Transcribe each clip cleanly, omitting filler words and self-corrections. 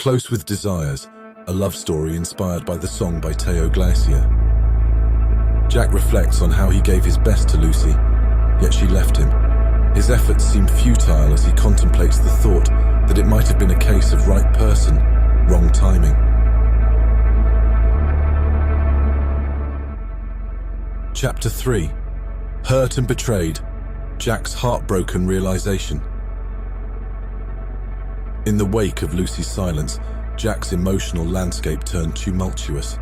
Close with Desires, a love story inspired by the song by Teo Glacier. Jack reflects on how he gave his best to Lucy, yet she left him. His efforts seem futile as he contemplates the thought that it might have been a case of right person, wrong timing. Chapter 3. Hurt and Betrayed, Jack's Heartbroken Realisation. In the wake of Lucy's silence, Jack's emotional landscape turned tumultuous.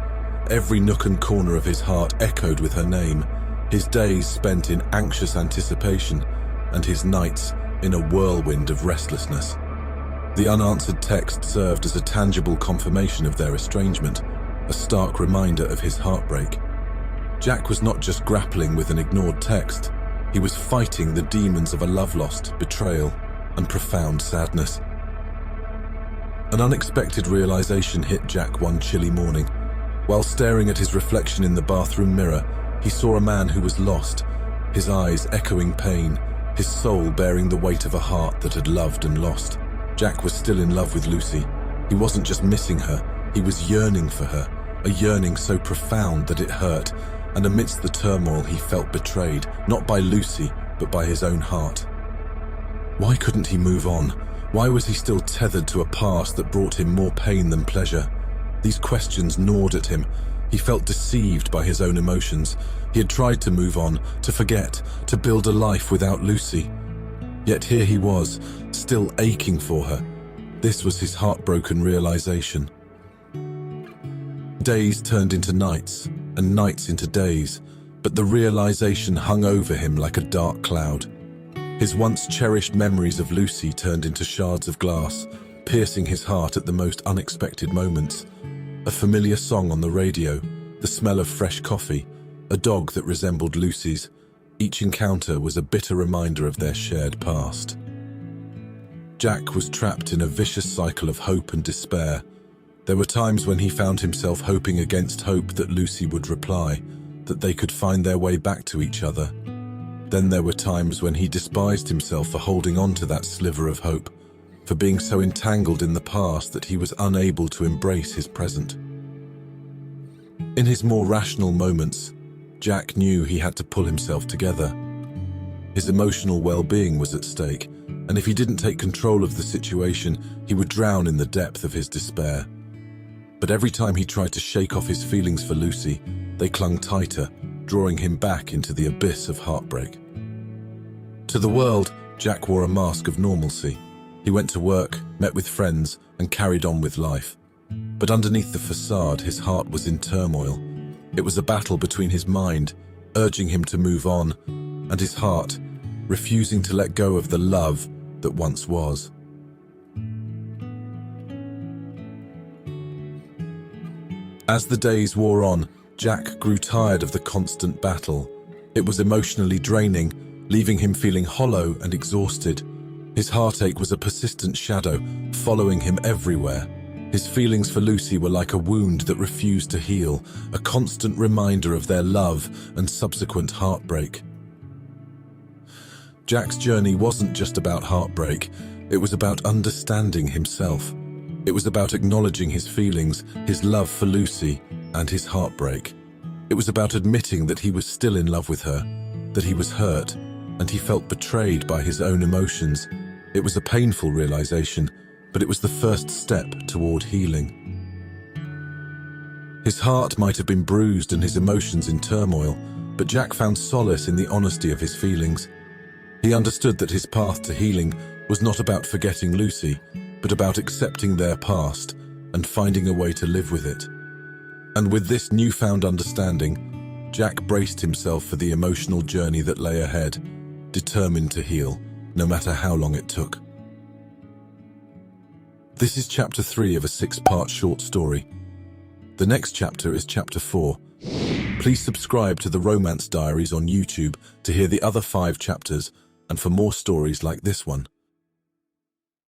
Every nook and corner of his heart echoed with her name, his days spent in anxious anticipation, and his nights in a whirlwind of restlessness. The unanswered text served as a tangible confirmation of their estrangement, a stark reminder of his heartbreak. Jack was not just grappling with an ignored text, he was fighting the demons of a love lost, betrayal, and profound sadness. An unexpected realization hit Jack one chilly morning. While staring at his reflection in the bathroom mirror, he saw a man who was lost, his eyes echoing pain, his soul bearing the weight of a heart that had loved and lost. Jack was still in love with Lucy. He wasn't just missing her, he was yearning for her, a yearning so profound that it hurt, and amidst the turmoil he felt betrayed, not by Lucy, but by his own heart. Why couldn't he move on? Why was he still tethered to a past that brought him more pain than pleasure? These questions gnawed at him. He felt deceived by his own emotions. He had tried to move on, to forget, to build a life without Lucy. Yet here he was, still aching for her. This was his heartbroken realization. Days turned into nights, and nights into days, but the realization hung over him like a dark cloud. His once cherished memories of Lucy turned into shards of glass, piercing his heart at the most unexpected moments. A familiar song on the radio, the smell of fresh coffee, a dog that resembled Lucy's. Each encounter was a bitter reminder of their shared past. Jack was trapped in a vicious cycle of hope and despair. There were times when he found himself hoping against hope that Lucy would reply, that they could find their way back to each other. Then there were times when he despised himself for holding on to that sliver of hope, for being so entangled in the past that he was unable to embrace his present. In his more rational moments, Jack knew he had to pull himself together. His emotional well-being was at stake, and if he didn't take control of the situation, he would drown in the depth of his despair. But every time he tried to shake off his feelings for Lucy, they clung tighter, drawing him back into the abyss of heartbreak. To the world, Jack wore a mask of normalcy. He went to work, met with friends, and carried on with life. But underneath the facade, his heart was in turmoil. It was a battle between his mind, urging him to move on, and his heart, refusing to let go of the love that once was. As the days wore on, Jack grew tired of the constant battle. It was emotionally draining, leaving him feeling hollow and exhausted. His heartache was a persistent shadow, following him everywhere. His feelings for Lucy were like a wound that refused to heal, a constant reminder of their love and subsequent heartbreak. Jack's journey wasn't just about heartbreak, it was about understanding himself. It was about acknowledging his feelings, his love for Lucy, and his heartbreak. It was about admitting that he was still in love with her, that he was hurt, and he felt betrayed by his own emotions. It was a painful realization, but it was the first step toward healing. His heart might have been bruised and his emotions in turmoil, but Jack found solace in the honesty of his feelings. He understood that his path to healing was not about forgetting Lucy, but about accepting their past and finding a way to live with it. And with this newfound understanding, Jack braced himself for the emotional journey that lay ahead, determined to heal, no matter how long it took. This is chapter 3 of a 6-part short story. The next chapter is chapter 4. Please subscribe to the Romance Diaries on YouTube to hear the other 5 chapters and for more stories like this one.